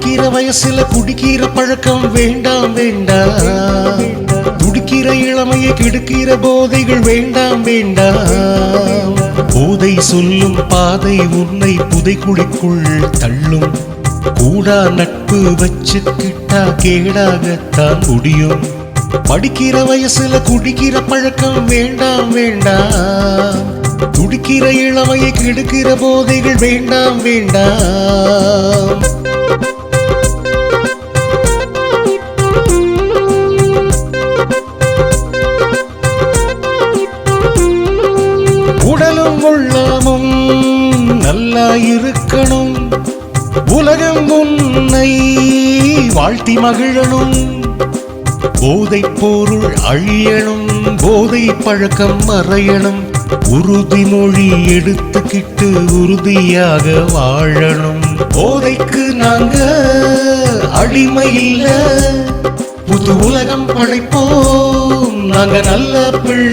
படிக்கிற வயசுல குடிக்கிற பழக்கம் வேண்டாம் வேண்டாம், துடிக்கிற இளமையை கெடுக்கிற போதைகள் வேண்டாம் வேண்டாம். போதை சொல்லும் பாதை உன்னை புதைக்குழிக்குள் தள்ளும், கூடா நட்பு வச்சுக்கிட்டா கேடாகத்தான் முடியும். படிக்கிற வயசுல குடிக்கிற பழக்கம் வேண்டாம் வேண்டாம், துடிக்கிற இளமையை கெடுக்கிற போதைகள் வேண்டாம் வேண்டாம். உடலும் உள்ளமும் நல்லா இருக்கணும், உலகம் உன்னை வாழ்த்தி மகிழணும். போதை பொருள் அழியணும், போதை பழக்கம் மறையணும். உறுதிமொழி எடுத்துக்கிட்டு உறுதியாக வாழணும். போதைக்கு நாங்க அடிமை இல்ல, புது உலகம் படைப்போம் நாங்க நல்ல பிள்ளை.